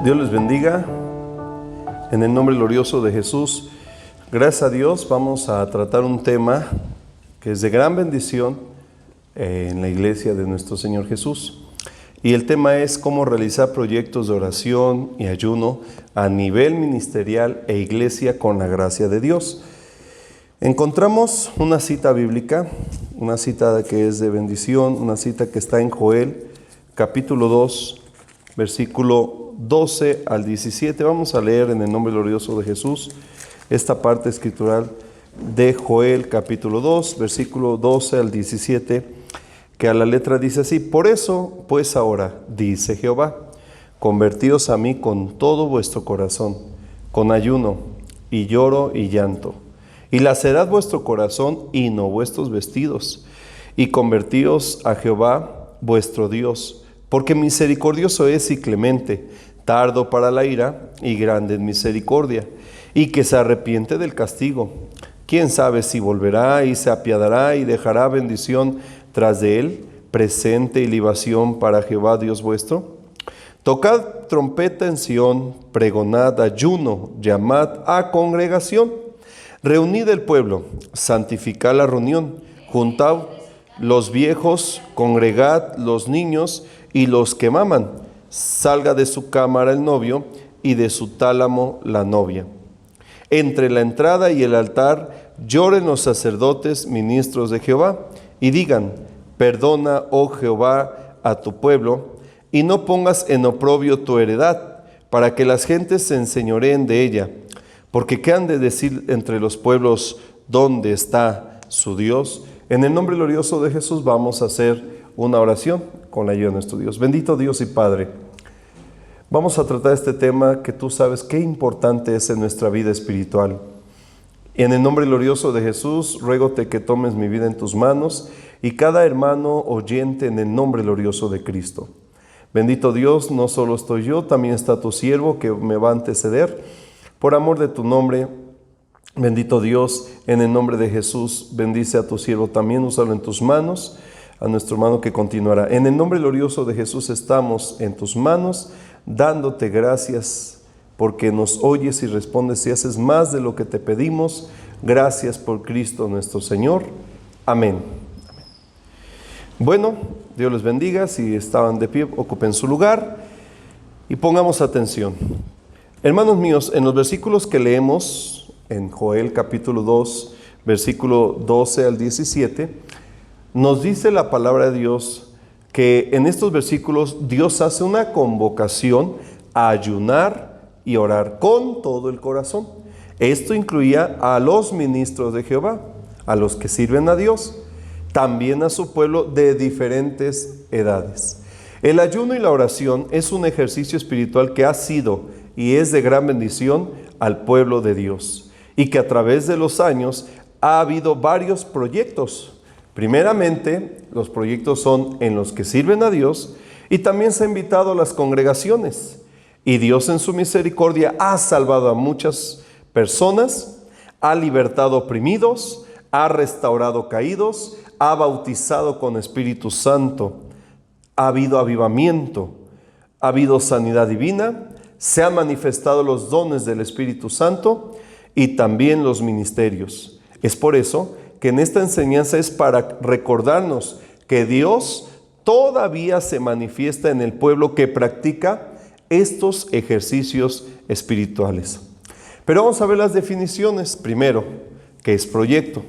Dios les bendiga. En el nombre glorioso de Jesús, gracias a Dios, vamos a tratar un tema que es de gran bendición en la iglesia de nuestro Señor Jesús. Y el tema es cómo realizar proyectos de oración y ayuno a nivel ministerial e iglesia con la gracia de Dios. Encontramos una cita bíblica, una cita que es de bendición, una cita que está en Joel, capítulo 2, versículo 12 al 17. Vamos a leer en el nombre glorioso de Jesús esta parte escritural de Joel, capítulo 2, versículo 12 al 17, que a la letra dice así: Por eso, pues ahora, dice Jehová, convertíos a mí con todo vuestro corazón, con ayuno y lloro y llanto, y lacerad vuestro corazón y no vuestros vestidos, y convertíos a Jehová vuestro Dios, porque misericordioso es y clemente, tardo para la ira y grande en misericordia, y que se arrepiente del castigo. ¿Quién sabe si volverá y se apiadará y dejará bendición tras de él, presente y libación para Jehová Dios vuestro? Tocad trompeta en Sión, pregonad ayuno, llamad a congregación, reunid el pueblo, santificad la reunión, juntad los viejos, congregad los niños y los que maman. Salga de su cámara el novio y de su tálamo la novia. Entre la entrada y el altar lloren los sacerdotes, ministros de Jehová, y digan: perdona, oh Jehová, a tu pueblo, y no pongas en oprobio tu heredad, para que las gentes se enseñoreen de ella. Porque ¿qué han de decir entre los pueblos dónde está su Dios? En el nombre glorioso de Jesús vamos a hacer una oración con la ayuda de nuestro Dios. Bendito Dios y Padre, vamos a tratar este tema que tú sabes qué importante es en nuestra vida espiritual. En el nombre glorioso de Jesús, ruégote que tomes mi vida en tus manos y cada hermano oyente en el nombre glorioso de Cristo. Bendito Dios, no solo estoy yo, también está tu siervo que me va a anteceder. Por amor de tu nombre, bendito Dios, en el nombre de Jesús, bendice a tu siervo también, úsalo en tus manos, a nuestro hermano que continuará. En el nombre glorioso de Jesús estamos en tus manos, dándote gracias porque nos oyes y respondes y haces más de lo que te pedimos. Gracias por Cristo nuestro Señor. Amén. Bueno, Dios les bendiga. Si estaban de pie, ocupen su lugar y pongamos atención. Hermanos míos, en los versículos que leemos en Joel capítulo 2, versículo 12 al 17, nos dice la palabra de Dios que en estos versículos Dios hace una convocación a ayunar y orar con todo el corazón. Esto incluía a los ministros de Jehová, a los que sirven a Dios, también a su pueblo de diferentes edades. El ayuno y la oración es un ejercicio espiritual que ha sido y es de gran bendición al pueblo de Dios, y que a través de los años ha habido varios proyectos. Primeramente, los proyectos son en los que sirven a Dios, y también se ha invitado a las congregaciones. Y Dios en su misericordia ha salvado a muchas personas, ha libertado oprimidos, ha restaurado caídos, ha bautizado con Espíritu Santo, ha habido avivamiento, ha habido sanidad divina, se han manifestado los dones del Espíritu Santo y también los ministerios. Es por eso que en esta enseñanza es para recordarnos que Dios todavía se manifiesta en el pueblo que practica estos ejercicios espirituales. Pero vamos a ver las definiciones. Primero, ¿qué es proyecto?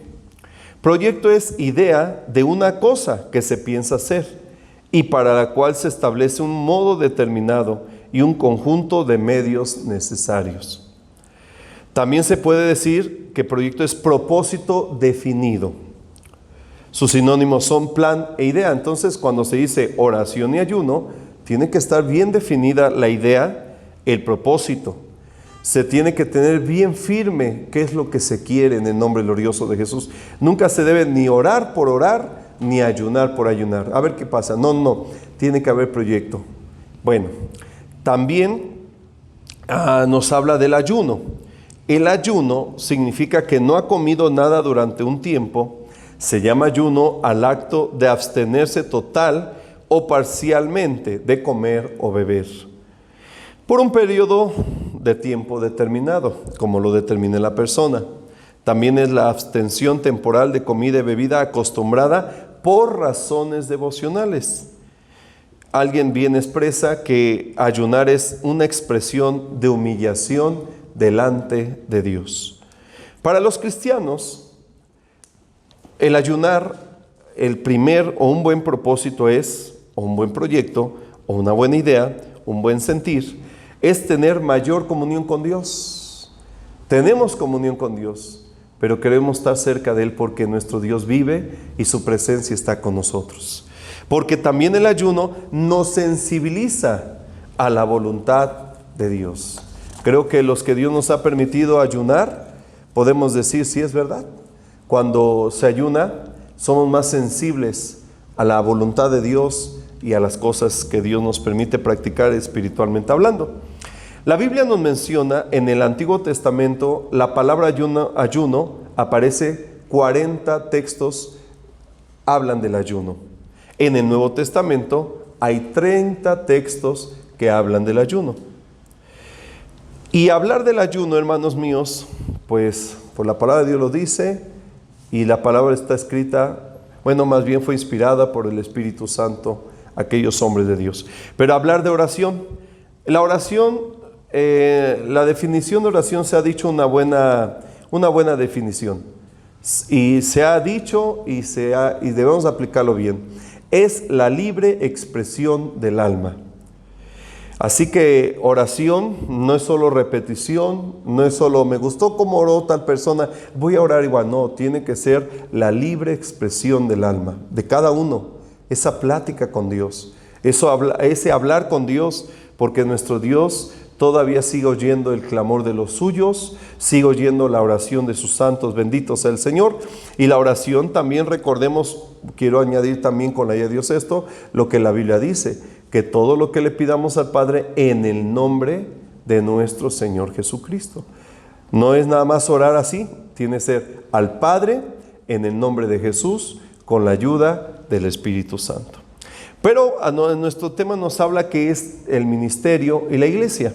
Proyecto es idea de una cosa que se piensa hacer y para la cual se establece un modo determinado y un conjunto de medios necesarios. También se puede decir que proyecto es propósito definido. Sus sinónimos son plan e idea. Entonces, cuando se dice oración y ayuno, tiene que estar bien definida la idea, el propósito. Se tiene que tener bien firme qué es lo que se quiere en el nombre glorioso de Jesús. Nunca se debe ni orar por orar, ni ayunar por ayunar. A ver qué pasa. No, tiene que haber proyecto. Bueno, también nos habla del ayuno. El ayuno significa que no ha comido nada durante un tiempo. Se llama ayuno al acto de abstenerse total o parcialmente de comer o beber. por un periodo de tiempo determinado, como lo determine la persona. También es la abstención temporal de comida y bebida acostumbrada por razones devocionales. Alguien bien expresa que ayunar es una expresión de humillación delante de Dios. Para los cristianos, el ayunar, el primer o un buen propósito es, o un buen proyecto, o una buena idea, un buen sentir, es tener mayor comunión con Dios. Tenemos comunión con Dios, pero queremos estar cerca de Él porque nuestro Dios vive y su presencia está con nosotros. Porque también el ayuno nos sensibiliza a la voluntad de Dios. Creo que los que Dios nos ha permitido ayunar, podemos decir, sí es verdad. Cuando se ayuna, somos más sensibles a la voluntad de Dios y a las cosas que Dios nos permite practicar espiritualmente hablando. La Biblia nos menciona en el Antiguo Testamento, la palabra ayuno aparece 40 textos, hablan del ayuno. En el Nuevo Testamento hay 30 textos que hablan del ayuno. Y hablar del ayuno, hermanos míos, pues por la palabra de Dios lo dice, y la palabra está escrita, bueno, más bien fue inspirada por el Espíritu Santo, aquellos hombres de Dios. Pero hablar de oración, la oración, la definición de oración se ha dicho una buena definición. Y se ha dicho y debemos aplicarlo bien. Es la libre expresión del alma. Así que oración no es solo repetición, no es solo me gustó cómo oró tal persona, voy a orar igual. No, tiene que ser la libre expresión del alma, de cada uno. Esa plática con Dios, ese hablar con Dios, porque nuestro Dios todavía sigue oyendo el clamor de los suyos, sigue oyendo la oración de sus santos, bendito sea el Señor. Y la oración también recordemos, quiero añadir también con la ayuda de Dios esto, lo que la Biblia dice, que todo lo que le pidamos al Padre en el nombre de nuestro Señor Jesucristo. No es nada más orar así, tiene que ser al Padre en el nombre de Jesús, con la ayuda del Espíritu Santo. Pero nuestro tema nos habla que es el ministerio y la iglesia.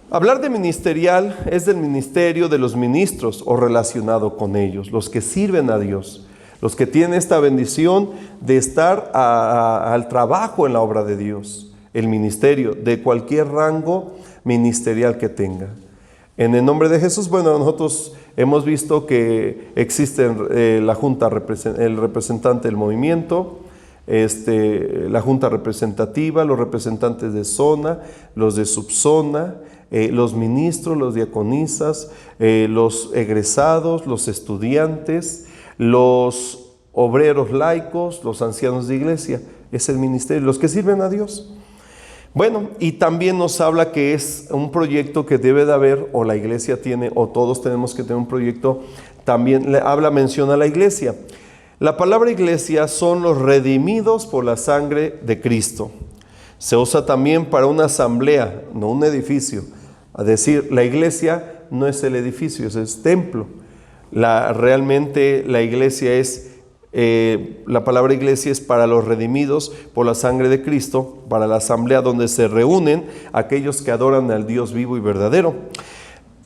Hablar de ministerial es del ministerio de los ministros o relacionado con ellos, los que sirven a Dios, los que tienen esta bendición de estar al trabajo en la obra de Dios, el ministerio de cualquier rango ministerial que tenga. En el nombre de Jesús, bueno, nosotros hemos visto que existe la junta, el representante del movimiento, la junta representativa, los representantes de zona, los de subzona, los ministros, los diaconisas, los egresados, los estudiantes, los obreros laicos, los ancianos de iglesia. Es el ministerio, los que sirven a Dios. Bueno, y también nos habla que es un proyecto que debe de haber, o la iglesia tiene, o todos tenemos que tener un proyecto. También menciona la iglesia. La palabra iglesia son los redimidos por la sangre de Cristo. Se usa también para una asamblea, no un edificio. Es decir, la iglesia no es el edificio, es templo. Realmente la iglesia la palabra iglesia es para los redimidos por la sangre de Cristo, para la asamblea donde se reúnen aquellos que adoran al Dios vivo y verdadero.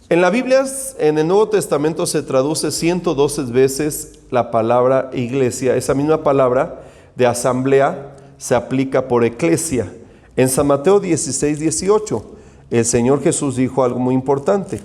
En la Biblia, en el Nuevo Testamento se traduce 112 veces la palabra iglesia. Esa misma palabra de asamblea se aplica por eclesia. En San Mateo 16:18, el Señor Jesús dijo algo muy importante.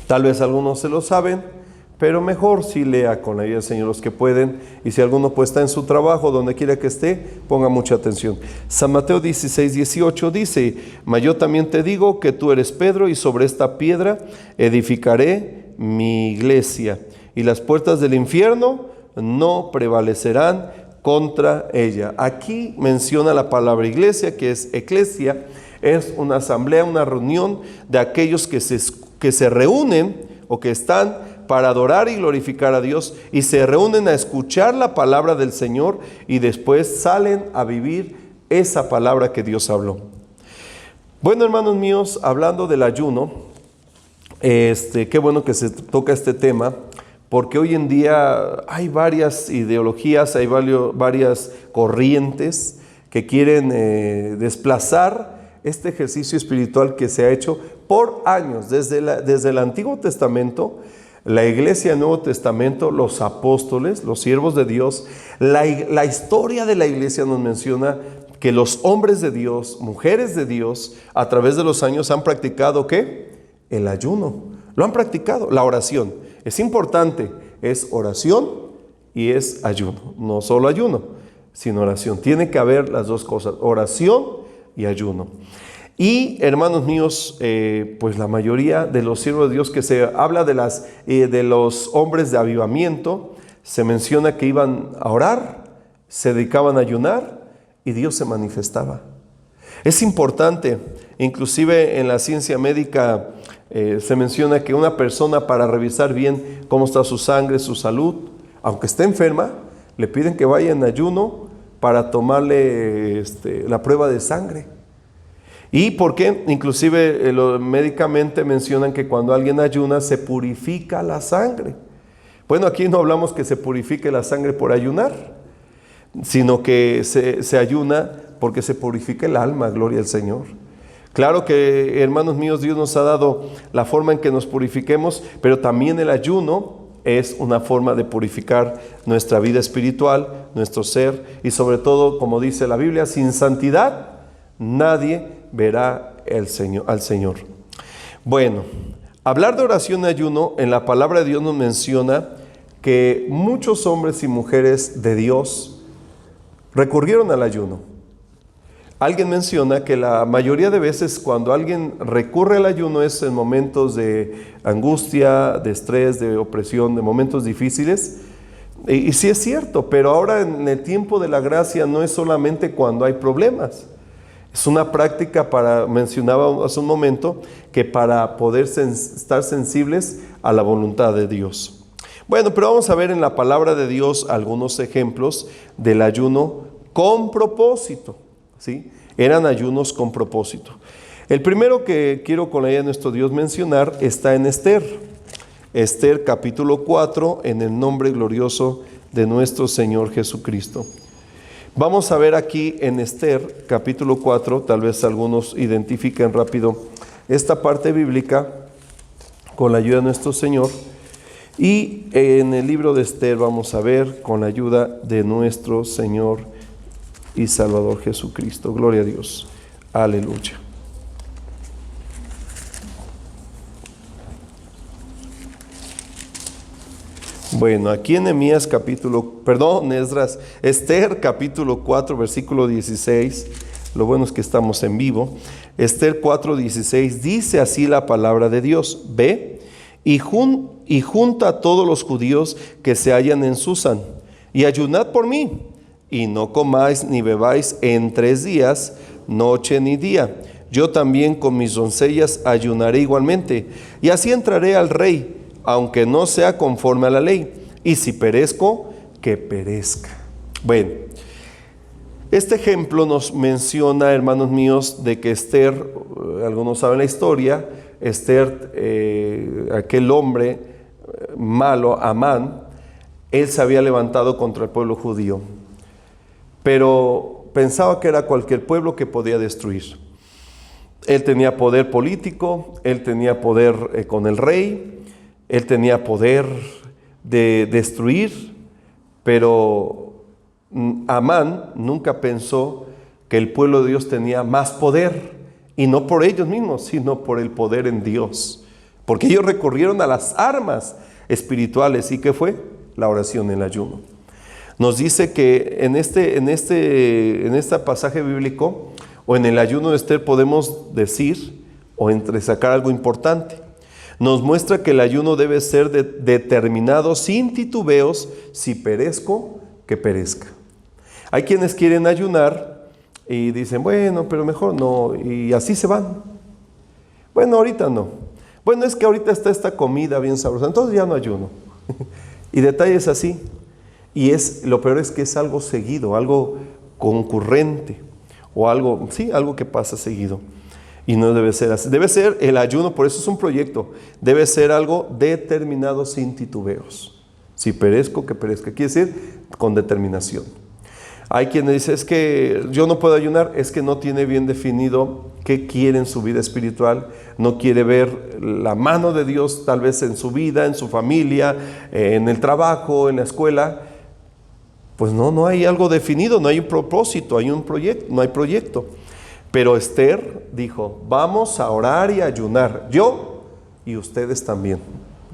Tal vez algunos se lo saben, pero mejor si lea con la ayuda del Señor los que pueden. Y si alguno pues está en su trabajo, donde quiera que esté, ponga mucha atención. San Mateo 16:18 dice: mas yo también te digo que tú eres Pedro, y sobre esta piedra edificaré mi iglesia, y las puertas del infierno no prevalecerán contra ella. Aquí menciona la palabra iglesia, que es eclesia. Es una asamblea, una reunión de aquellos que se reúnen o que están para adorar y glorificar a Dios, y se reúnen a escuchar la palabra del Señor y después salen a vivir esa palabra que Dios habló. Bueno, hermanos míos, hablando del ayuno, qué bueno que se toca este tema, porque hoy en día hay varias ideologías, hay varias corrientes que quieren desplazar este ejercicio espiritual que se ha hecho por años, desde el Antiguo Testamento, la iglesia del Nuevo Testamento, los apóstoles, los siervos de Dios. La historia de la iglesia nos menciona que los hombres de Dios, mujeres de Dios, a través de los años han practicado ¿qué? El ayuno. Lo han practicado, la oración. Es importante, es oración y es ayuno. No solo ayuno, sino oración. Tiene que haber las dos cosas, oración y ayuno. Y hermanos míos, pues la mayoría de los siervos de Dios que se habla de los hombres de avivamiento, se menciona que iban a orar, se dedicaban a ayunar y Dios se manifestaba. Es importante, inclusive en la ciencia médica se menciona que una persona, para revisar bien cómo está su sangre, su salud, aunque esté enferma, le piden que vaya en ayuno para tomarle la prueba de sangre. ¿Y por qué? Inclusive médicamente mencionan que cuando alguien ayuna se purifica la sangre. Bueno, aquí no hablamos que se purifique la sangre por ayunar, sino que se ayuna porque se purifica el alma, gloria al Señor. Claro que, hermanos míos, Dios nos ha dado la forma en que nos purifiquemos, pero también el ayuno es una forma de purificar nuestra vida espiritual, nuestro ser, y sobre todo, como dice la Biblia, sin santidad nadie verá al Señor. Bueno, hablar de oración y ayuno, en la palabra de Dios nos menciona que muchos hombres y mujeres de Dios recurrieron al ayuno. Alguien menciona que la mayoría de veces cuando alguien recurre al ayuno es en momentos de angustia, de estrés, de opresión, de momentos difíciles. Y sí es cierto, pero ahora en el tiempo de la gracia no es solamente cuando hay problemas. Es una práctica mencionaba hace un momento, que para poder estar sensibles a la voluntad de Dios. Bueno, pero vamos a ver en la palabra de Dios algunos ejemplos del ayuno con propósito, ¿sí? Eran ayunos con propósito. El primero que quiero con la ayuda de nuestro Dios mencionar está en Esther. Esther capítulo 4, en el nombre glorioso de nuestro Señor Jesucristo. Vamos a ver aquí en Esther, capítulo 4, tal vez algunos identifiquen rápido esta parte bíblica con la ayuda de nuestro Señor. Y en el libro de Esther vamos a ver con la ayuda de nuestro Señor y Salvador Jesucristo. Gloria a Dios. Aleluya. Bueno, aquí en Esther capítulo 4, versículo 16, lo bueno es que estamos en vivo. Esther 4, 16, dice así la palabra de Dios: ve y junta a todos los judíos que se hallan en Susán, y ayunad por mí, y no comáis ni bebáis en 3 días, noche ni día. Yo también con mis doncellas ayunaré igualmente, y así entraré al rey, aunque no sea conforme a la ley, y si perezco, que perezca. Bueno, este ejemplo nos menciona, hermanos míos, de que Esther, algunos saben la historia, Esther, aquel hombre malo, Amán, él se había levantado contra el pueblo judío, pero pensaba que era cualquier pueblo que podía destruir. Él tenía poder político, él tenía poder con el rey, él tenía poder de destruir, pero Amán nunca pensó que el pueblo de Dios tenía más poder, y no por ellos mismos, sino por el poder en Dios, porque ellos recurrieron a las armas espirituales. ¿Y qué fue? La oración, el ayuno. Nos dice que en este pasaje bíblico, o en el ayuno de Esther, podemos decir o entresacar algo importante. Nos muestra que el ayuno debe ser determinado sin titubeos. Si perezco, que perezca. Hay quienes quieren ayunar y dicen, bueno, pero mejor no, y así se van. Bueno, ahorita no. Bueno, es que ahorita está esta comida bien sabrosa, entonces ya no ayuno. Y detalles así. Y lo peor es que es algo seguido, algo concurrente, o algo que pasa seguido. Y no debe ser así. Debe ser el ayuno, por eso es un proyecto. Debe ser algo determinado sin titubeos. Si perezco, que perezca. Quiere decir con determinación. Hay quien dice, es que yo no puedo ayunar, es que no tiene bien definido qué quiere en su vida espiritual, no quiere ver la mano de Dios tal vez en su vida, en su familia, en el trabajo, en la escuela. Pues no hay algo definido, no hay un propósito, hay un proyecto, no hay proyecto. Pero Esther dijo, vamos a orar y ayunar, yo y ustedes también.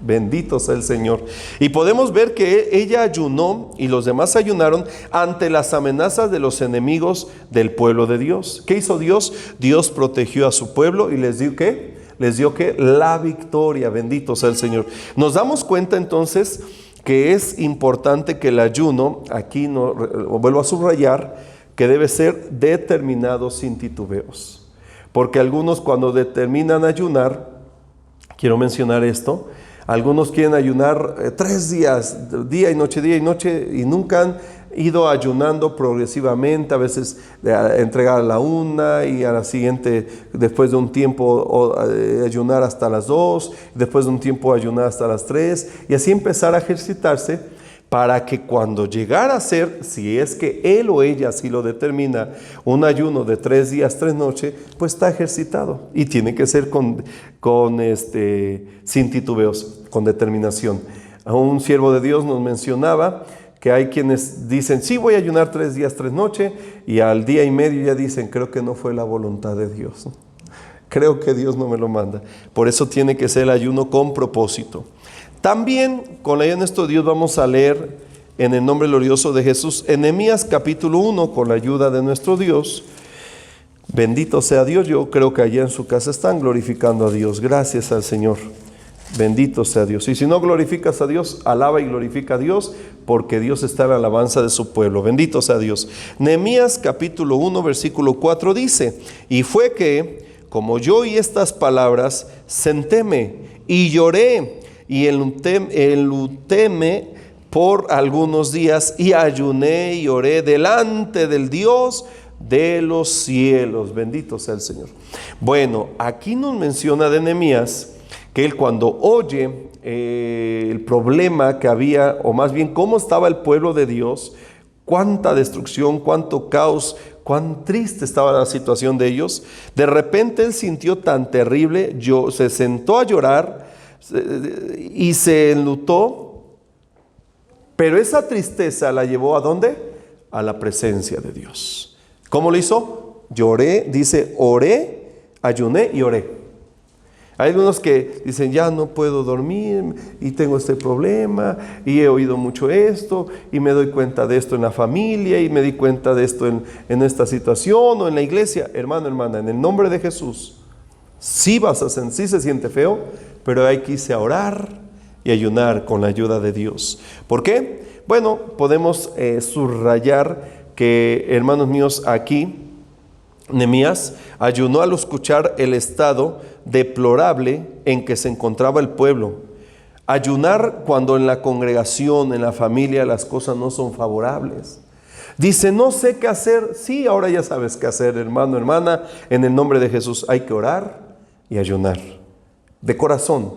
Bendito sea el Señor. Y podemos ver que ella ayunó y los demás ayunaron ante las amenazas de los enemigos del pueblo de Dios. ¿Qué hizo Dios? Dios protegió a su pueblo y les dio ¿qué? Les dio ¿qué? La victoria. Bendito sea el Señor. Nos damos cuenta entonces que es importante que el ayuno, aquí no, vuelvo a subrayar, que debe ser determinado sin titubeos. Porque algunos cuando determinan ayunar, quiero mencionar esto, algunos quieren ayunar 3 días, día y noche, y nunca han ido ayunando progresivamente, a veces entregar a la 1 y a la siguiente, después de un tiempo ayunar hasta las 2, después de un tiempo ayunar hasta las 3, y así empezar a ejercitarse para que cuando llegara a ser, si es que él o ella así lo determina, un ayuno de 3 días, 3 noches, pues está ejercitado. Y tiene que ser sin titubeos, con determinación. A un siervo de Dios nos mencionaba que hay quienes dicen, sí, voy a ayunar 3 días, 3 noches, y al día y medio ya dicen, creo que no fue la voluntad de Dios. Creo que Dios no me lo manda. Por eso tiene que ser el ayuno con propósito. También, con la ayuda de nuestro Dios, vamos a leer en el nombre glorioso de Jesús, en Nehemías capítulo 1, con la ayuda de nuestro Dios. Bendito sea Dios. Yo creo que allá en su casa están glorificando a Dios. Gracias al Señor. Bendito sea Dios. Y si no glorificas a Dios, alaba y glorifica a Dios, porque Dios está en la alabanza de su pueblo. Bendito sea Dios. Nehemías capítulo 1, versículo 4 dice, y fue que, como yo oí estas palabras, sentéme y lloré, y enlutéme por algunos días, y ayuné y oré delante del Dios de los cielos. Bendito sea el Señor. Bueno, aquí nos menciona de Nehemías que él, cuando oye el problema que había, o más bien cómo estaba el pueblo de Dios, cuánta destrucción, cuánto caos, cuán triste estaba la situación de ellos, de repente él sintió tan terrible, se sentó a llorar y se enlutó, pero esa tristeza la llevó ¿a dónde? A la presencia de Dios. ¿Cómo lo hizo? Lloré, dice, oré, ayuné y oré. Hay algunos que dicen, ya no puedo dormir y tengo este problema y he oído mucho esto y me doy cuenta de esto en la familia y me di cuenta de esto en esta situación o en la iglesia. Hermano, hermana, en el nombre de Jesús, sí se siente feo, pero hay que irse a orar y ayunar con la ayuda de Dios. ¿Por qué? Bueno, podemos subrayar que, hermanos míos, aquí Nehemías ayunó al escuchar el estado deplorable en que se encontraba el pueblo. Ayunar cuando en la congregación, en la familia, las cosas no son favorables. Dice, no sé qué hacer. Sí, ahora ya sabes qué hacer, hermano, hermana. En el nombre de Jesús hay que orar y ayunar de corazón,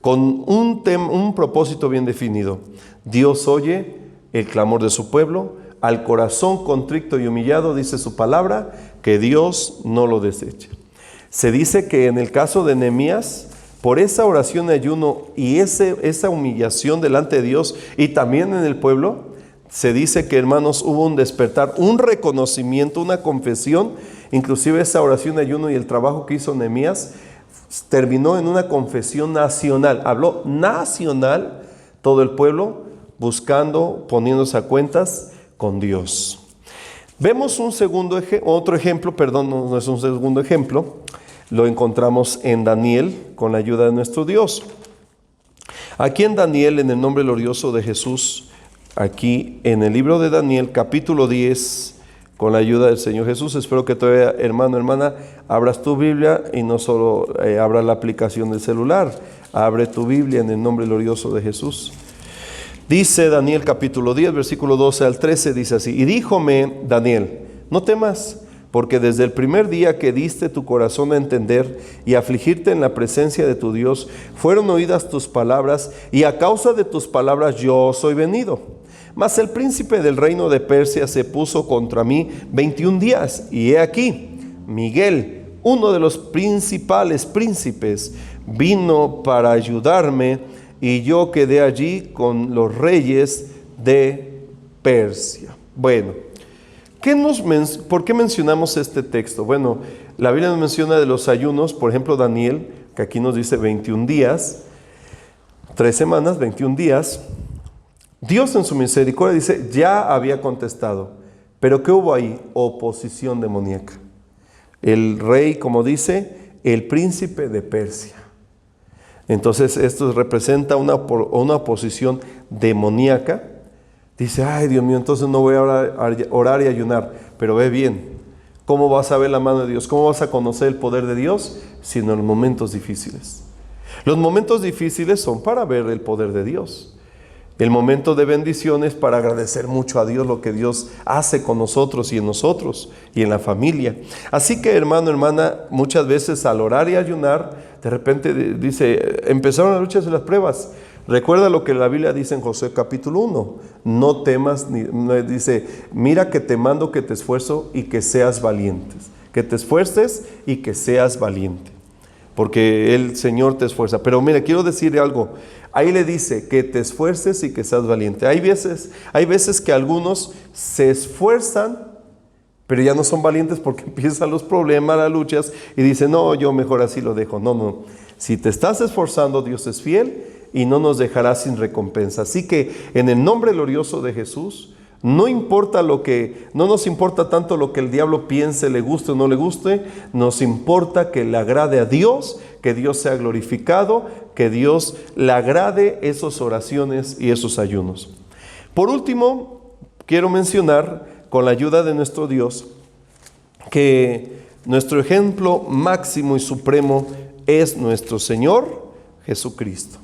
con un propósito bien definido. Dios oye el clamor de su pueblo. Al corazón contrito y humillado, dice su palabra, que Dios no lo desecha. Se dice que en el caso de Nehemías, por esa oración de ayuno y esa humillación delante de Dios y también en el pueblo, se dice que, hermanos, hubo un despertar, un reconocimiento, una confesión. Inclusive esa oración de ayuno y el trabajo que hizo Nehemías terminó en una confesión nacional. Habló nacional todo el pueblo, buscando, poniéndose a cuentas con Dios. Vemos otro ejemplo, no es un segundo ejemplo, lo encontramos en Daniel con la ayuda de nuestro Dios. Aquí en Daniel, en el nombre glorioso de Jesús, aquí en el libro de Daniel, capítulo 10, con la ayuda del Señor Jesús. Espero que todavía, hermano, hermana, abras tu Biblia y no solo abras la aplicación del celular, abre tu Biblia en el nombre glorioso de Jesús. Dice Daniel capítulo 10, versículo 12 al 13, dice así: y díjome Daniel, no temas, porque desde el primer día que diste tu corazón a entender y afligirte en la presencia de tu Dios, fueron oídas tus palabras, y a causa de tus palabras yo soy venido. Mas el príncipe del reino de Persia se puso contra mí 21 días, y he aquí, Miguel, uno de los principales príncipes, vino para ayudarme, y yo quedé allí con los reyes de Persia. Bueno, ¿por qué mencionamos este texto? Bueno, la Biblia nos menciona de los ayunos, por ejemplo Daniel, que aquí nos dice 21 días, 3 semanas, 21 días. Dios en su misericordia dice, ya había contestado, pero ¿qué hubo ahí? Oposición demoníaca. El rey, como dice, el príncipe de Persia. Entonces esto representa una oposición demoníaca. Dice, ay Dios mío, entonces no voy a orar y ayunar. Pero ve bien, ¿cómo vas a ver la mano de Dios? ¿Cómo vas a conocer el poder de Dios? Sino en los momentos difíciles. Los momentos difíciles son para ver el poder de Dios. El momento de bendición es para agradecer mucho a Dios lo que Dios hace con nosotros y en nosotros y en la familia. Así que hermano, hermana, muchas veces al orar y ayunar, de repente dice, empezaron las luchas y las pruebas. Recuerda lo que la Biblia dice en Josué capítulo 1, no temas, dice, mira que te mando que te esfuerzo y que seas valientes, que te esfuerces y que seas valiente, porque el Señor te esfuerza. Pero mira, quiero decirle algo, ahí le dice que te esfuerces y que seas valiente. Hay veces que algunos se esfuerzan, pero ya no son valientes porque empiezan los problemas, las luchas, y dicen, no, yo mejor así lo dejo. No, si te estás esforzando, Dios es fiel y no nos dejará sin recompensa. Así que en el nombre glorioso de Jesús, no nos importa tanto lo que el diablo piense, le guste o no le guste, nos importa que le agrade a Dios, que Dios sea glorificado, que Dios le agrade esas oraciones y esos ayunos. Por último, quiero mencionar, con la ayuda de nuestro Dios, que nuestro ejemplo máximo y supremo es nuestro Señor Jesucristo.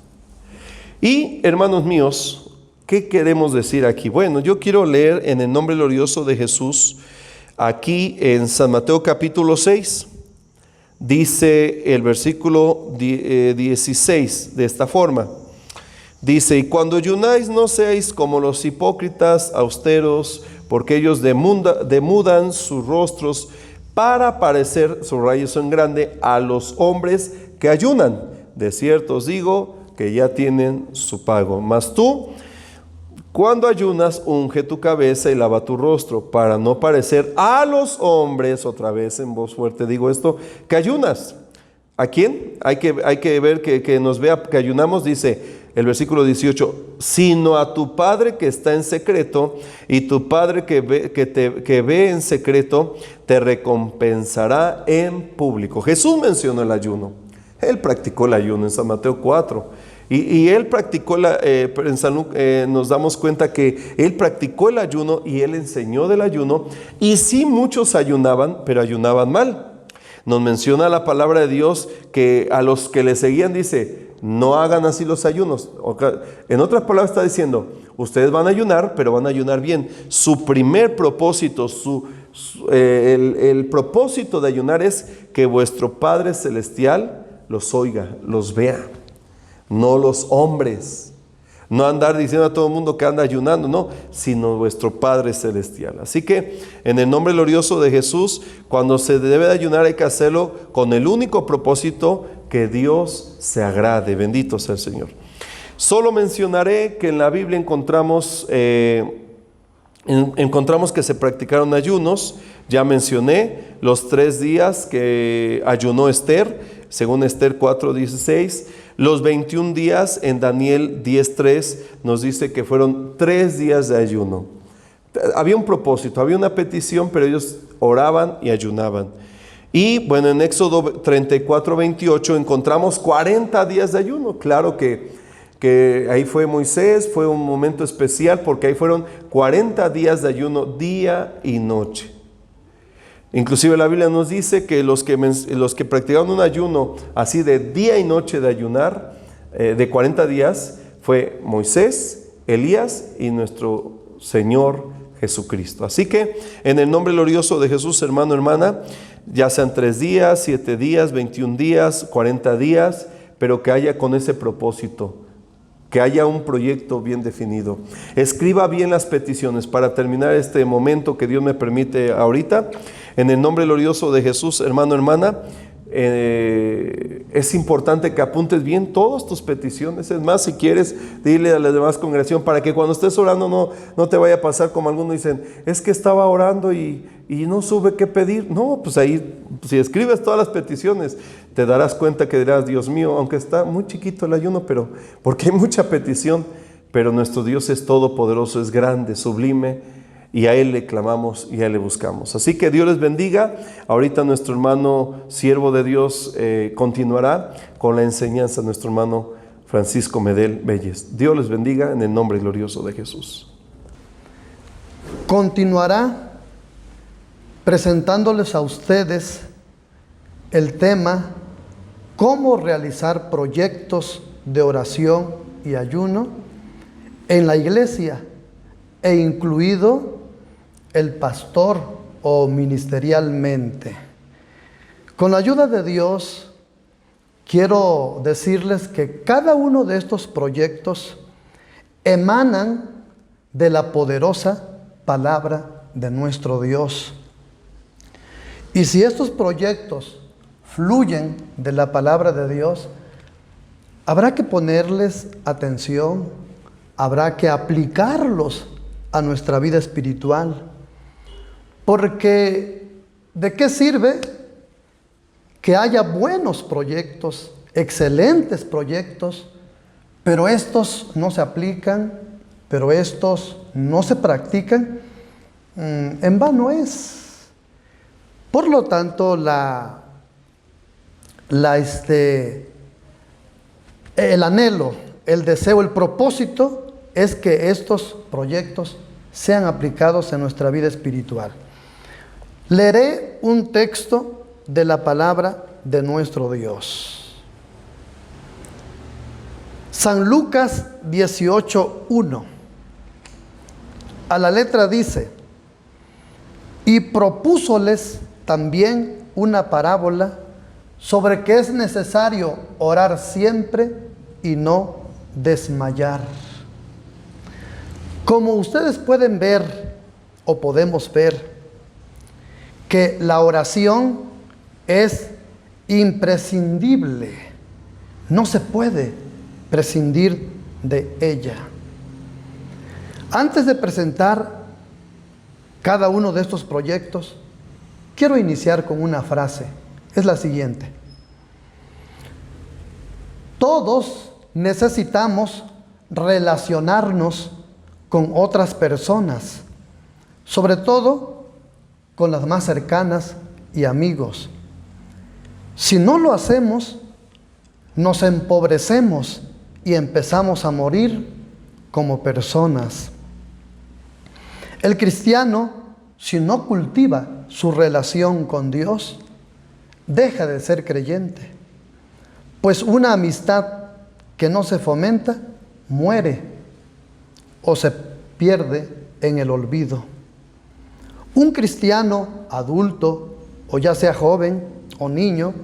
Y hermanos míos, ¿qué queremos decir aquí? Bueno, yo quiero leer en el nombre glorioso de Jesús, aquí en San Mateo capítulo 6, dice el versículo 16 de esta forma. Dice, y cuando ayunáis no seáis como los hipócritas austeros, porque ellos demudan sus rostros para parecer, su rayos en grande, a los hombres que ayunan. De cierto os digo que ya tienen su pago. Mas tú, cuando ayunas, unge tu cabeza y lava tu rostro, para no parecer a los hombres, otra vez en voz fuerte digo esto, que ayunas. ¿A quién? Hay que ver que nos vea que ayunamos, dice el versículo 18, sino a tu Padre que está en secreto, y tu Padre que ve en secreto, te recompensará en público. Jesús mencionó el ayuno. Él practicó el ayuno en San Mateo 4. Y él practicó, en San Lucas nos damos cuenta que él practicó el ayuno y él enseñó del ayuno. Y sí, muchos ayunaban, pero ayunaban mal. Nos menciona la palabra de Dios que a los que le seguían dice, no hagan así los ayunos. En otras palabras está diciendo, ustedes van a ayunar, pero van a ayunar bien. Su primer propósito, el propósito de ayunar es que vuestro Padre Celestial los oiga, los vea. No los hombres, no andar diciendo a todo el mundo que anda ayunando, no, sino vuestro Padre Celestial. Así que en el nombre glorioso de Jesús, cuando se debe de ayunar hay que hacerlo con el único propósito que Dios se agrade. Bendito sea el Señor. Solo mencionaré que en la Biblia encontramos que se practicaron ayunos. Ya mencioné los 3 días que ayunó Esther, según Esther 4:16. Los 21 días en Daniel 10:3 nos dice que fueron 3 días de ayuno. Había un propósito, había una petición, pero ellos oraban y ayunaban. Y bueno, en Éxodo 34:28 encontramos 40 días de ayuno. Claro que ahí fue Moisés, fue un momento especial porque ahí fueron 40 días de ayuno día y noche. Inclusive la Biblia nos dice que los que practicaron un ayuno así de día y noche de ayunar, de 40 días, fue Moisés, Elías y nuestro Señor Jesucristo. Así que en el nombre glorioso de Jesús, hermano, hermana, ya sean 3 días, 7 días, 21 días, 40 días, pero que haya con ese propósito, que haya un proyecto bien definido. Escriba bien las peticiones para terminar este momento que Dios me permite ahorita. En el nombre glorioso de Jesús, hermano, hermana, es importante que apuntes bien todas tus peticiones. Es más, si quieres, dile a la demás congregación para que cuando estés orando no te vaya a pasar como algunos dicen, es que estaba orando y no supe qué pedir. No, pues ahí, si escribes todas las peticiones, te darás cuenta que dirás, Dios mío, aunque está muy chiquito el ayuno, pero porque hay mucha petición, pero nuestro Dios es todopoderoso, es grande, sublime, y a Él le clamamos y a Él le buscamos. Así que Dios les bendiga. Ahorita nuestro hermano siervo de Dios continuará con la enseñanza de nuestro hermano Francisco Medel Belles. Dios les bendiga en el nombre glorioso de Jesús. Continuará presentándoles a ustedes el tema cómo realizar proyectos de oración y ayuno en la iglesia, e incluido el pastor o ministerialmente. Con la ayuda de Dios, quiero decirles que cada uno de estos proyectos emanan de la poderosa palabra de nuestro Dios. Y si estos proyectos fluyen de la palabra de Dios, habrá que ponerles atención, habrá que aplicarlos a nuestra vida espiritual. Porque ¿de qué sirve que haya buenos proyectos, excelentes proyectos, pero estos no se aplican, pero estos no se practican? En vano es. Por lo tanto, el anhelo, el deseo, el propósito es que estos proyectos sean aplicados en nuestra vida espiritual. Leeré un texto de la palabra de nuestro Dios. San Lucas 18:1. A la letra dice: y propúsoles también una parábola sobre que es necesario orar siempre y no desmayar. Como ustedes pueden ver o podemos ver que la oración es imprescindible, no se puede prescindir de ella. Antes de presentar cada uno de estos proyectos, quiero iniciar con una frase. Es la siguiente: todos necesitamos relacionarnos con otras personas, sobre todo con las más cercanas y amigos. Si no lo hacemos, nos empobrecemos y empezamos a morir como personas. El cristiano, si no cultiva su relación con Dios, deja de ser creyente, pues una amistad que no se fomenta muere o se pierde en el olvido. Un cristiano adulto, o ya sea joven o niño,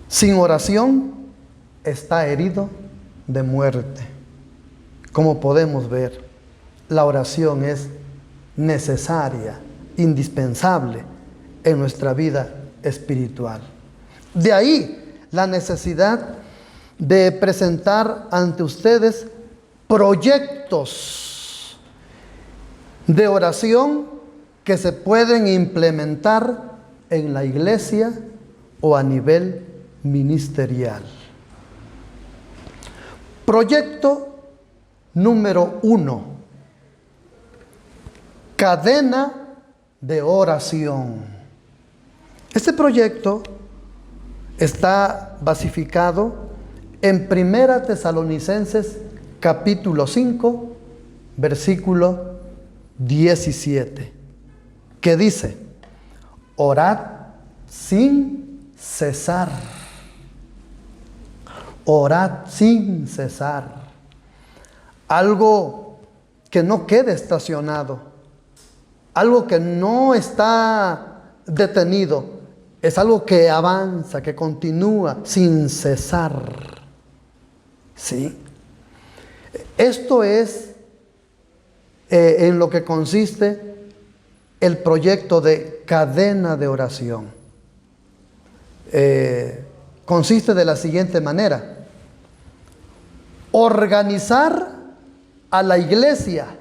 sin oración está herido de muerte. Como podemos ver, la oración es necesaria, indispensable en nuestra vida espiritual. De ahí la necesidad de presentar ante ustedes proyectos de oración que se pueden implementar en la iglesia o a nivel ministerial. Proyecto número 1: cadena de oración. Este proyecto está basificado en 1 Tesalonicenses capítulo 5, versículo 17, que dice: orad sin cesar. Orad sin cesar. Algo que no quede estacionado, algo que no está detenido, es algo que avanza, que continúa sin cesar. ¿Sí? Esto es en lo que consiste el proyecto de cadena de oración. Consiste de la siguiente manera: organizar a la iglesia,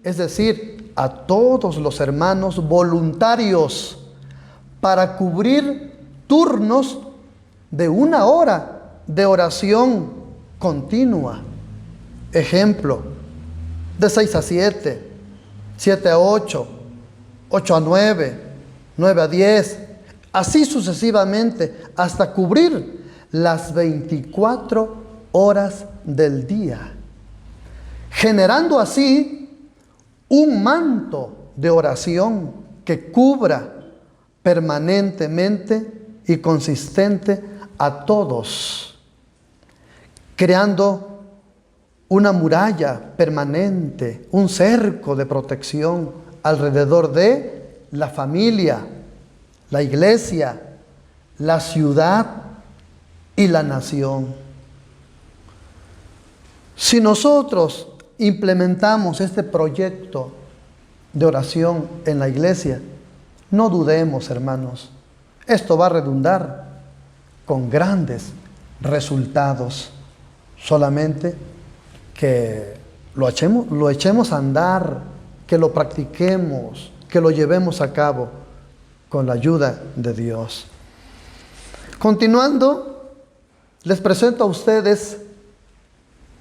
es decir, a todos los hermanos voluntarios, para cubrir turnos de 1 hora de oración continua. Ejemplo, de 6 a 7, 7 a 8, 8 a 9, 9 a 10, así sucesivamente, hasta cubrir las 24 horas del día, generando así un manto de oración que cubra permanentemente y consistente a todos, creando una muralla permanente, un cerco de protección alrededor de la familia, la iglesia, la ciudad y la nación. Si nosotros implementamos este proyecto de oración en la iglesia, no dudemos, hermanos, esto va a redundar con grandes resultados, solamente que lo echemos a andar, que lo practiquemos, que lo llevemos a cabo con la ayuda de Dios. Continuando, les presento a ustedes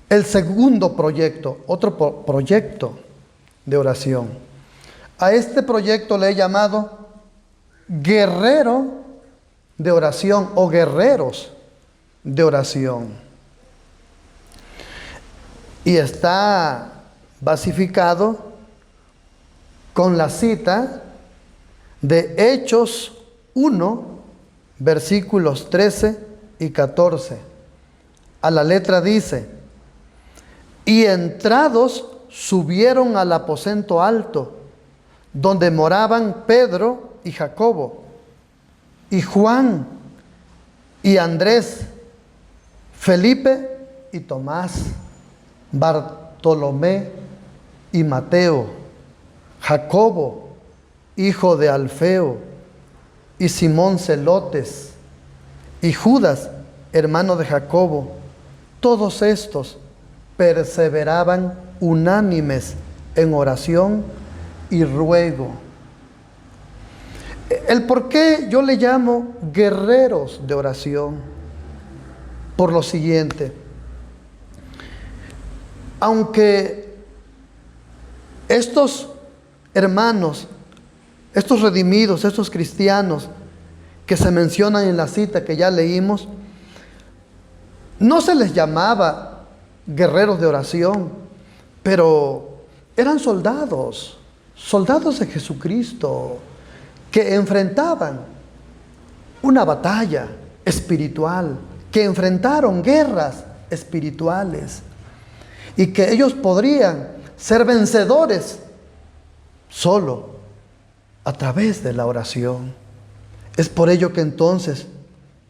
el segundo proyecto, otro proyecto de oración. A este proyecto le he llamado guerrero de oración o guerreros de oración. Y está basificado con la cita de Hechos 1, versículos 13 y 14. A la letra dice: y entrados subieron al aposento alto, donde moraban Pedro y Jacobo, y Juan, y Andrés, Felipe y Tomás, Bartolomé y Mateo, Jacobo, hijo de Alfeo, y Simón Celotes, y Judas, hermano de Jacobo. Todos estos perseveraban unánimes en oración y ruego. El por qué yo le llamo guerreros de oración, por lo siguiente: aunque estos hermanos, estos redimidos, estos cristianos que se mencionan en la cita que ya leímos, no se les llamaba guerreros de oración, pero eran soldados de Jesucristo, que enfrentaban una batalla espiritual, que enfrentaron guerras espirituales, y que ellos podrían ser vencedores solo a través de la oración. Es por ello que entonces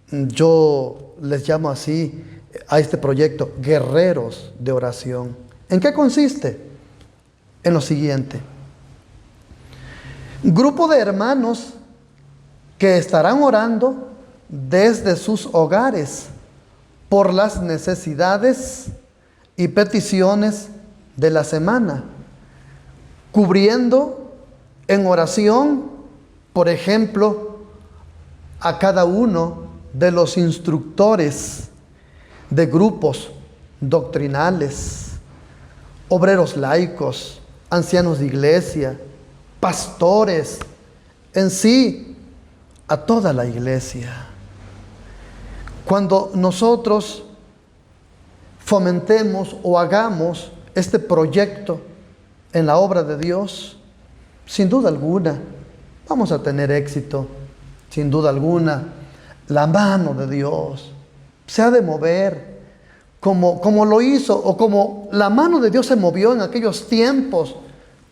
yo les llamo así a este proyecto, guerreros de oración. ¿En qué consiste? En lo siguiente: grupo de hermanos que estarán orando desde sus hogares por las necesidades y peticiones de la semana, cubriendo en oración, por ejemplo, a cada uno de los instructores de grupos doctrinales, obreros laicos, ancianos de iglesia, pastores, en sí, a toda la iglesia. Cuando nosotros fomentemos o hagamos este proyecto en la obra de Dios, sin duda alguna vamos a tener éxito. Sin duda alguna, la mano de Dios se ha de mover como lo hizo, o como la mano de Dios se movió en aquellos tiempos,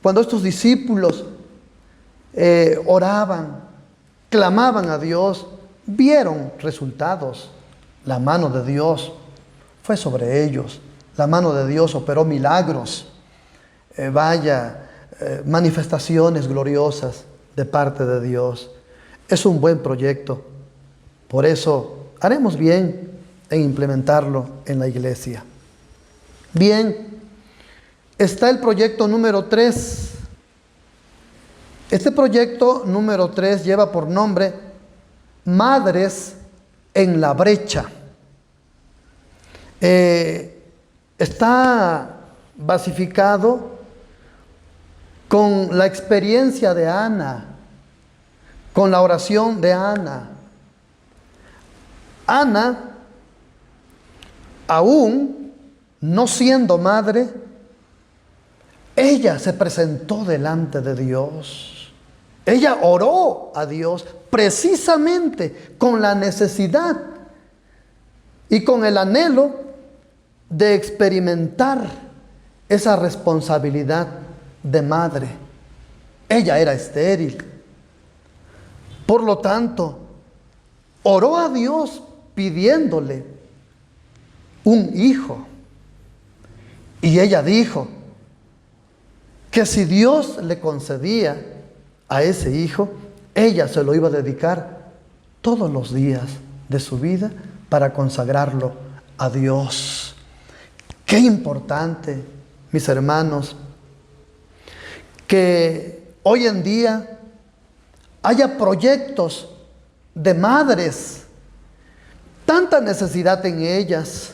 cuando estos discípulos oraban, clamaban a Dios, vieron resultados. La mano de Dios fue sobre ellos. La mano de Dios operó milagros. Manifestaciones gloriosas de parte de Dios. Es un buen proyecto. Por eso haremos bien en implementarlo en la iglesia. Bien, está el proyecto número 3. Este proyecto número 3 lleva por nombre Madres en la Brecha. Está basificado con la experiencia de Ana, con la oración de Ana. Ana, aún no siendo madre, ella se presentó delante de Dios. Ella oró a Dios precisamente con la necesidad y con el anhelo de experimentar esa responsabilidad de madre. Ella era estéril. Por lo tanto, oró a Dios pidiéndole un hijo. Y ella dijo que si Dios le concedía a ese hijo, ella se lo iba a dedicar todos los días de su vida para consagrarlo a Dios. Qué importante, mis hermanos, que hoy en día haya proyectos de madres, tanta necesidad en ellas.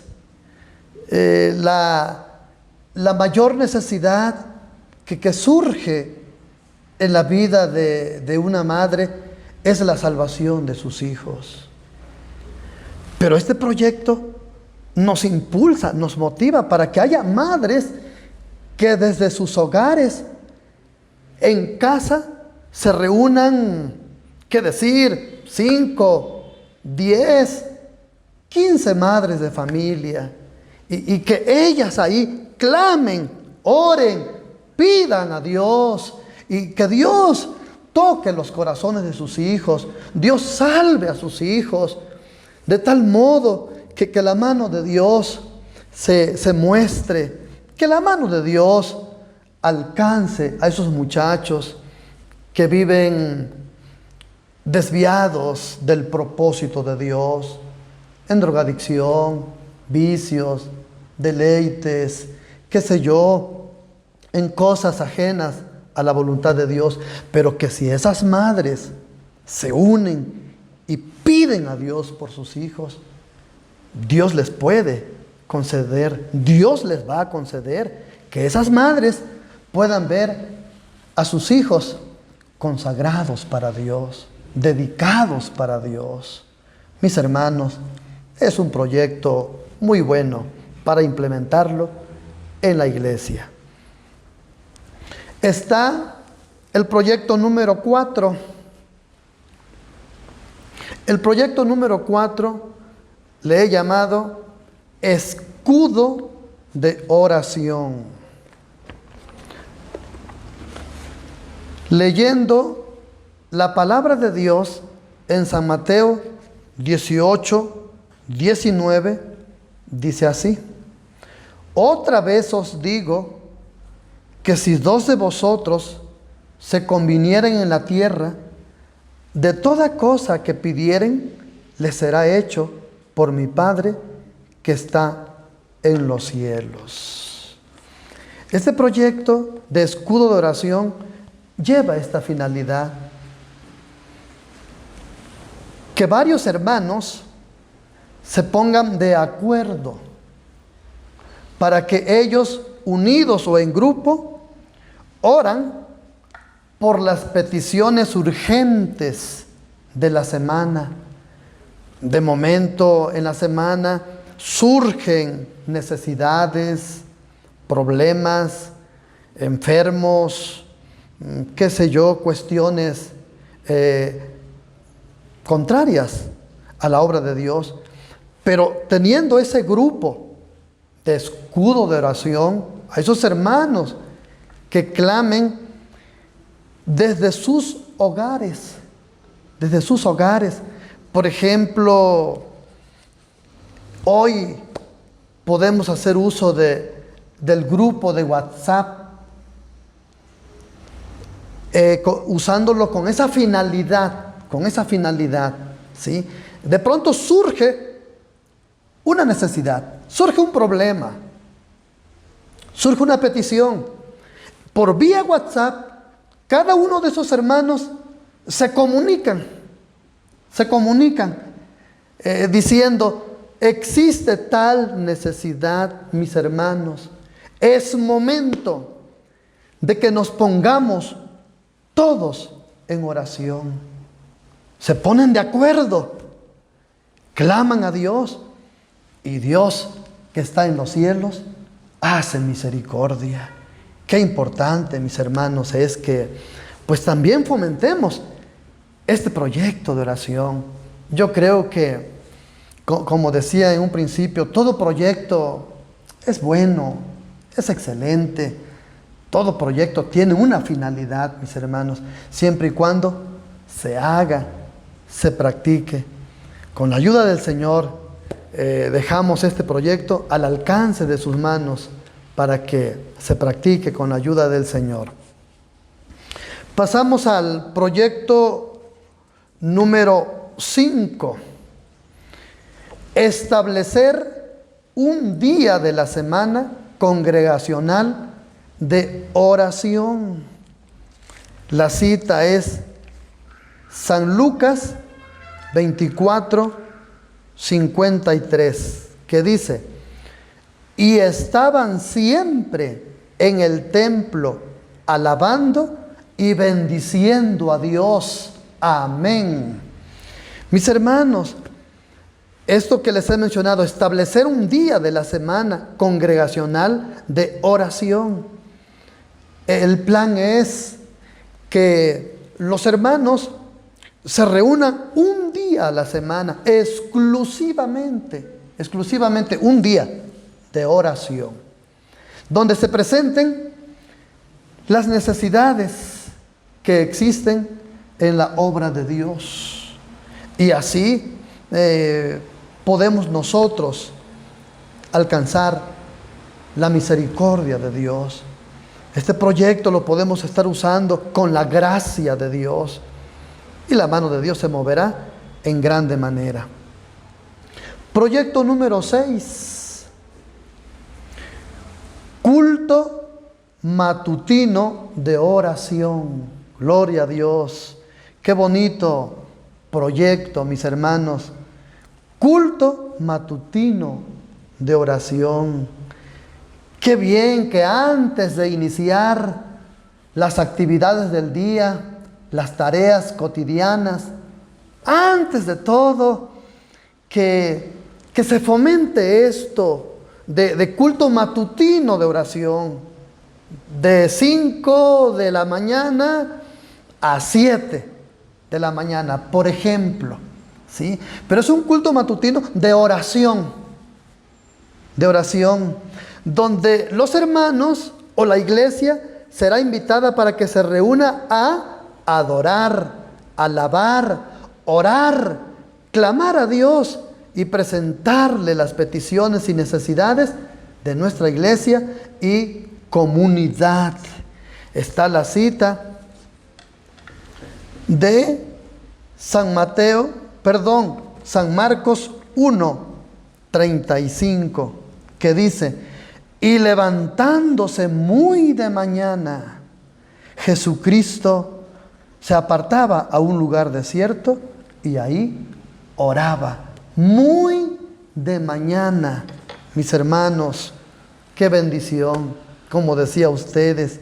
La mayor necesidad que surge en la vida de una madre es la salvación de sus hijos. Pero este proyecto nos impulsa, nos motiva para que haya madres que desde sus hogares, en casa, se reúnan, qué decir, 5, 10, 15 madres de familia, y que ellas ahí clamen, oren, pidan a Dios, y que Dios toque los corazones de sus hijos, Dios salve a sus hijos, de tal modo que la mano de Dios se muestre, que la mano de Dios alcance a esos muchachos que viven desviados del propósito de Dios, en drogadicción, vicios, deleites, qué sé yo, en cosas ajenas a la voluntad de Dios. Pero que si esas madres se unen y piden a Dios por sus hijos, Dios les puede conceder, Dios les va a conceder que esas madres puedan ver a sus hijos consagrados para Dios, dedicados para Dios. Mis hermanos, es un proyecto muy bueno para implementarlo en la iglesia. Está el proyecto número 4. El proyecto número 4 le he llamado escudo de oración. Leyendo la palabra de Dios en San Mateo 18, 19, dice así: otra vez os digo que si 2 de vosotros se convinieren en la tierra, de toda cosa que pidieren, les será hecho por mi Padre que está en los cielos. Este proyecto de escudo de oración lleva esta finalidad: que varios hermanos se pongan de acuerdo para que ellos, unidos o en grupo, oran por las peticiones urgentes de la semana. De momento en la semana surgen necesidades, problemas, enfermos, qué sé yo, cuestiones contrarias a la obra de Dios. Pero teniendo ese grupo de escudo de oración, a esos hermanos que clamen, desde sus hogares. Desde sus hogares. Por ejemplo, hoy podemos hacer uso del grupo de WhatsApp, usándolo con esa finalidad, ¿sí? De pronto surge una necesidad, surge un problema, surge una petición. Por vía WhatsApp, cada uno de esos hermanos se comunican diciendo: existe tal necesidad, mis hermanos. Es momento de que nos pongamos todos en oración. Se ponen de acuerdo, claman a Dios, y Dios, que está en los cielos, hace misericordia. Qué importante, mis hermanos, es que pues también fomentemos este proyecto de oración. Yo creo que, como decía en un principio, todo proyecto es bueno, es excelente. Todo proyecto tiene una finalidad, mis hermanos, siempre y cuando se haga, se practique. Con la ayuda del Señor, dejamos este proyecto al alcance de sus manos para que se practique con la ayuda del Señor. Pasamos al proyecto número 5. Establecer un día de la semana congregacional de oración. La cita es San Lucas 24:53, que dice: y estaban siempre en el templo alabando y bendiciendo a Dios. Amén. Mis hermanos, esto que les he mencionado, establecer un día de la semana congregacional de oración. El plan es que los hermanos se reúnan un día a la semana, exclusivamente un día de oración, donde se presenten las necesidades que existen en la obra de Dios. Y así podemos nosotros alcanzar la misericordia de Dios. Este proyecto lo podemos estar usando con la gracia de Dios, y la mano de Dios se moverá en grande manera. Proyecto número 6. Culto matutino de oración. Gloria a Dios. Qué bonito proyecto, mis hermanos. Culto matutino de oración. Qué bien que antes de iniciar las actividades del día, las tareas cotidianas, antes de todo, que se fomente esto de culto matutino de oración, de 5 de la mañana a 7 de la mañana, por ejemplo, ¿sí? Pero es un culto matutino de oración, donde los hermanos o la iglesia será invitada para que se reúna a adorar, alabar, orar, clamar a Dios y presentarle las peticiones y necesidades de nuestra iglesia y comunidad. Está la cita de San Marcos 1:35, que dice: y levantándose muy de mañana, Jesucristo se apartaba a un lugar desierto y ahí oraba. Muy de mañana, mis hermanos, qué bendición. Como decía ustedes,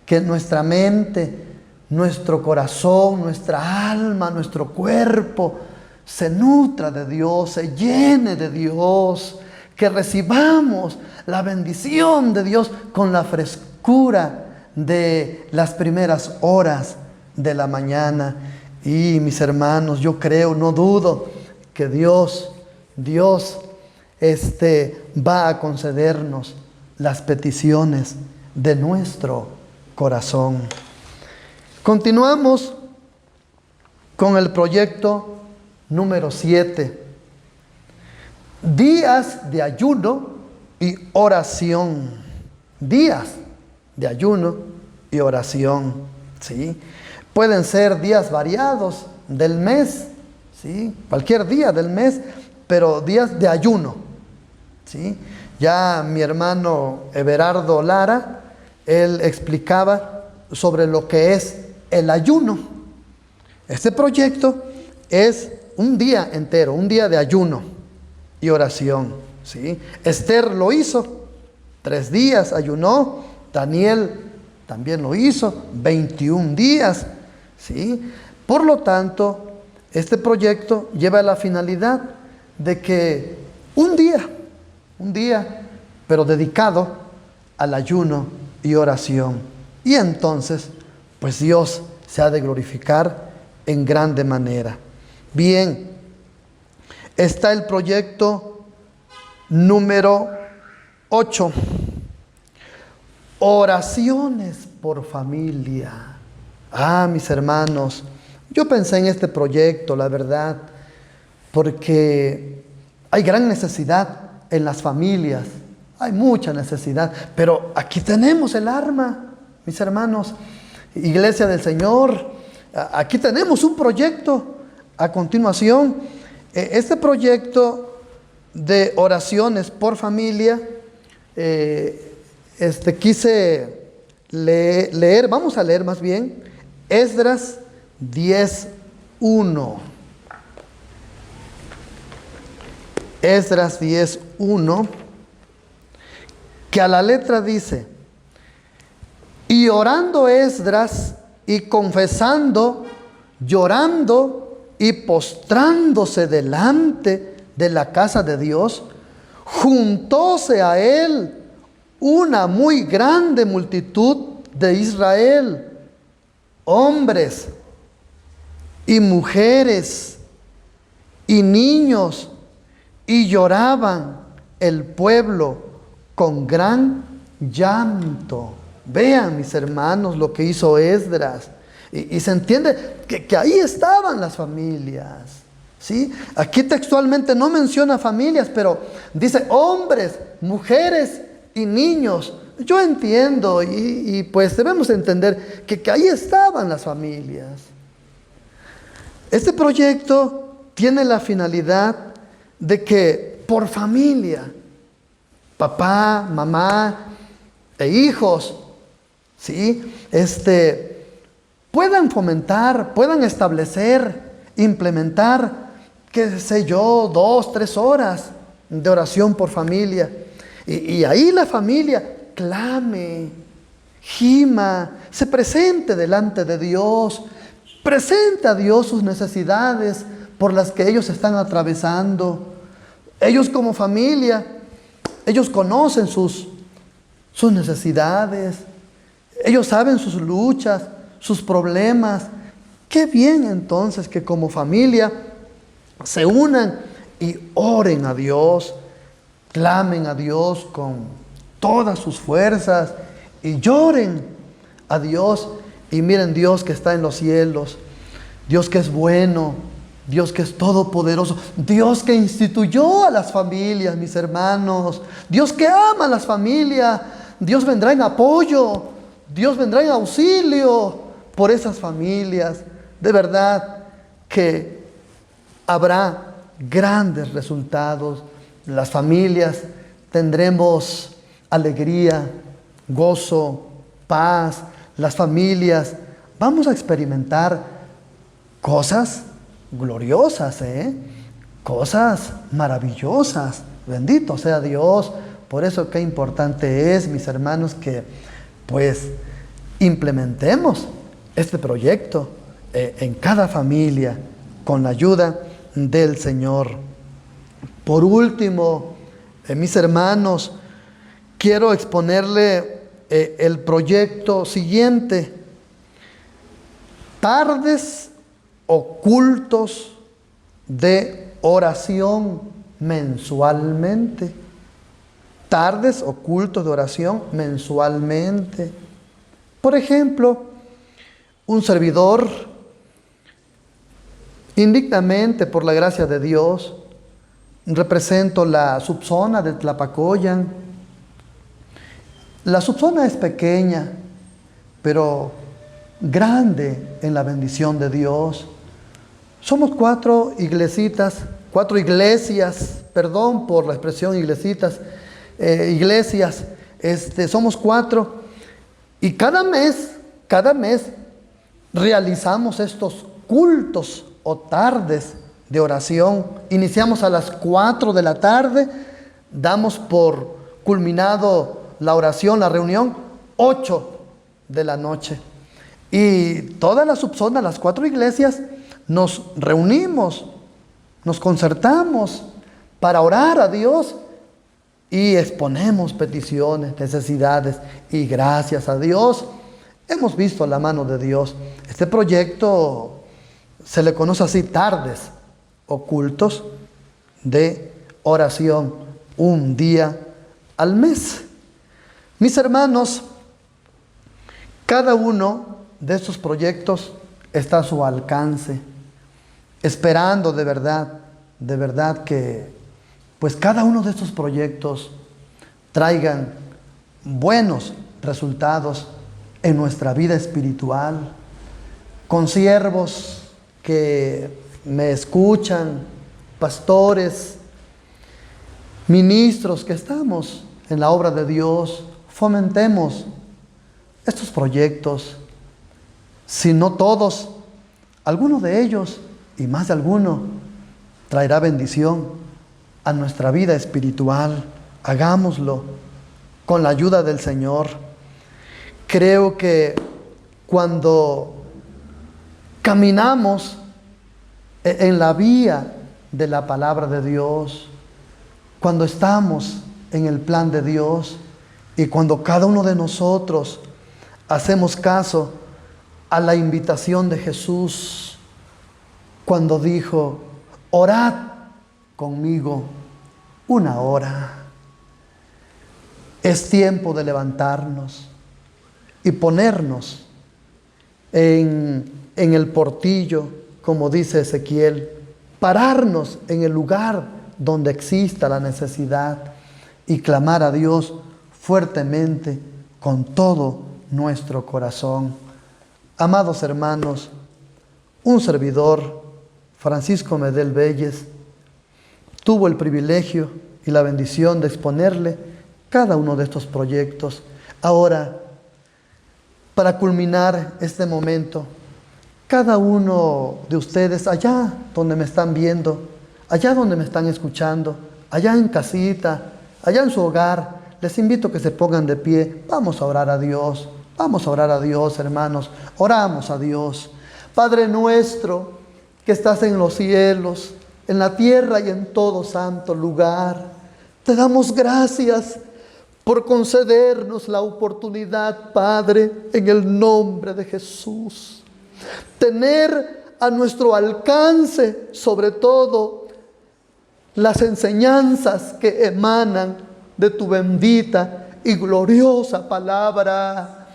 que nuestra mente, nuestro corazón, nuestra alma, nuestro cuerpo se nutra de Dios, se llene de Dios, que recibamos la bendición de Dios con la frescura de las primeras horas de la mañana. Y mis hermanos, yo creo, no dudo que Dios va a concedernos las peticiones de nuestro corazón. Continuamos con el proyecto número 7. Días de ayuno y oración. Días de ayuno y oración, ¿sí? Pueden ser días variados del mes, ¿sí? Cualquier día del mes, pero días de ayuno, ¿sí? Ya mi hermano Everardo Lara, él explicaba sobre lo que es el ayuno. Este proyecto es un día entero, un día de ayuno y oración, ¿sí? Esther lo hizo, 3 días ayunó. Daniel también lo hizo, 21 días, ¿sí? Por lo tanto, este proyecto lleva la finalidad de que un día, pero dedicado al ayuno y oración. Y entonces, pues Dios se ha de glorificar en grande manera. Bien, está el proyecto número 8. Oraciones por familia. Mis hermanos, yo pensé en este proyecto, la verdad, porque hay gran necesidad en las familias. Hay mucha necesidad, pero aquí tenemos el arma, mis hermanos. Iglesia del Señor, aquí tenemos un proyecto a continuación. Este proyecto de oraciones por familia, quise leer, vamos a leer más bien, Esdras 10:1. Esdras 10:1, que a la letra dice: y orando Esdras y confesando, llorando y postrándose delante de la casa de Dios, juntóse a él una muy grande multitud de Israel, hombres y mujeres y niños, y lloraban el pueblo con gran llanto. Vean, mis hermanos, lo que hizo Esdras. Y se entiende que ahí estaban las familias, ¿sí? Aquí textualmente no menciona familias, pero dice hombres, mujeres y niños. Yo entiendo y pues debemos entender que ahí estaban las familias. Este proyecto tiene la finalidad de que por familia, papá, mamá e hijos, ¿sí? Puedan fomentar, puedan establecer, implementar, qué sé yo, 2, 3 horas de oración por familia. Y ahí la familia clame, gima, se presente delante de Dios, presente a Dios sus necesidades por las que ellos están atravesando. Ellos como familia, ellos conocen sus necesidades, ellos saben sus luchas, sus problemas. Qué bien entonces que como familia se unan y oren a Dios, clamen a Dios con todas sus fuerzas y lloren a Dios. Y miren, Dios que está en los cielos, Dios que es bueno, Dios que es todopoderoso, Dios que instituyó a las familias, mis hermanos, Dios que ama a las familias, Dios vendrá en apoyo, Dios vendrá en auxilio por esas familias. De verdad que habrá grandes resultados. Las familias tendremos alegría, gozo, paz. Las familias vamos a experimentar cosas gloriosas, cosas maravillosas. Bendito sea Dios. Por eso qué importante es, mis hermanos, que pues implementemos este proyecto en cada familia con la ayuda del Señor. Por último, mis hermanos, quiero exponerle el proyecto siguiente: tardes o cultos de oración mensualmente. Tardes o cultos de oración mensualmente. Por ejemplo, un servidor, indignamente por la gracia de Dios, represento la subzona de Tlapacoyan. La subzona es pequeña, pero grande en la bendición de Dios. Somos cuatro iglesias, perdón por la expresión iglesias, somos cuatro, y cada mes realizamos estos cultos o tardes de oración. Iniciamos a las 4 de la tarde, damos por culminado la oración, la reunión, 8 de la noche. Y toda la subzona, las 4 iglesias, nos reunimos, nos concertamos para orar a Dios y exponemos peticiones, necesidades, y gracias a Dios hemos visto la mano de Dios. Este proyecto se le conoce así, tardes o cultos de oración, un día al mes. Mis hermanos, cada uno de estos proyectos está a su alcance, esperando de verdad que pues cada uno de estos proyectos traigan buenos resultados en nuestra vida espiritual. Consiervos que me escuchan, pastores, ministros que estamos en la obra de Dios, fomentemos estos proyectos. Si no todos, alguno de ellos y más de alguno traerá bendición a nuestra vida espiritual. Hagámoslo con la ayuda del Señor. Creo que cuando caminamos en la vía de la palabra de Dios, cuando estamos en el plan de Dios y cuando cada uno de nosotros hacemos caso a la invitación de Jesús, cuando dijo: orad conmigo 1 hora. Es tiempo de levantarnos y ponernos en el portillo, como dice Ezequiel, pararnos en el lugar donde exista la necesidad y clamar a Dios fuertemente con todo nuestro corazón. Amados hermanos, un servidor, Francisco Medel Belles, tuvo el privilegio y la bendición de exponerle cada uno de estos proyectos. Ahora, para culminar este momento, cada uno de ustedes, allá donde me están viendo, allá donde me están escuchando, allá en casita, allá en su hogar, les invito a que se pongan de pie. Vamos a orar a Dios, hermanos. Oramos a Dios. Padre nuestro, que estás en los cielos, en la tierra y en todo santo lugar, te damos gracias por concedernos la oportunidad, Padre, en el nombre de Jesús, tener a nuestro alcance, sobre todo, las enseñanzas que emanan de tu bendita y gloriosa palabra,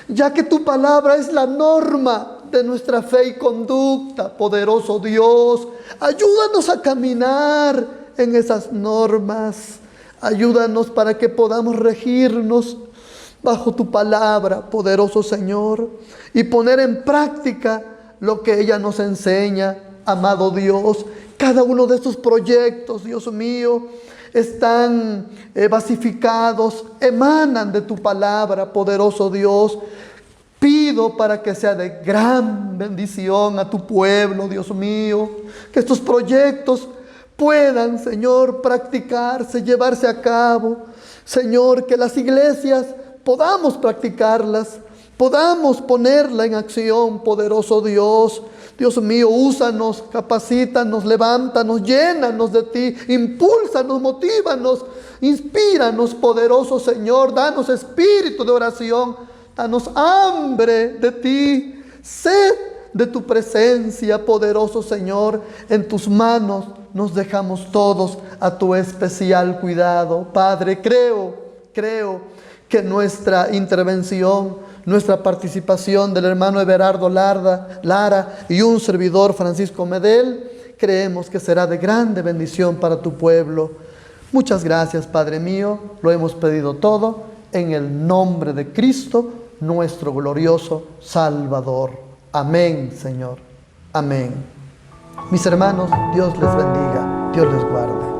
ya que tu palabra es la norma de nuestra fe y conducta. Poderoso Dios, ayúdanos a caminar en esas normas. Ayúdanos para que podamos regirnos bajo tu palabra, poderoso Señor, y poner en práctica lo que ella nos enseña. Amado Dios, cada uno de estos proyectos, Dios mío, están basificados, emanan de tu palabra, poderoso Dios. Pido para que sea de gran bendición a tu pueblo, Dios mío, que estos proyectos puedan, Señor, practicarse, llevarse a cabo. Señor, que las iglesias podamos practicarlas, podamos ponerla en acción, poderoso Dios. Dios mío, úsanos, capacítanos, levántanos, llénanos de ti, impúlsanos, motívanos, inspíranos, poderoso Señor. Danos espíritu de oración, danos hambre de ti, sed de tu presencia, poderoso Señor. En tus manos nos dejamos todos a tu especial cuidado. Padre, creo que nuestra intervención nuestra participación del hermano Everardo Lara y un servidor, Francisco Medel, creemos que será de grande bendición para tu pueblo. Muchas gracias, Padre mío, lo hemos pedido todo en el nombre de Cristo, nuestro glorioso Salvador. Amén, Señor. Amén. Mis hermanos, Dios les bendiga, Dios les guarde.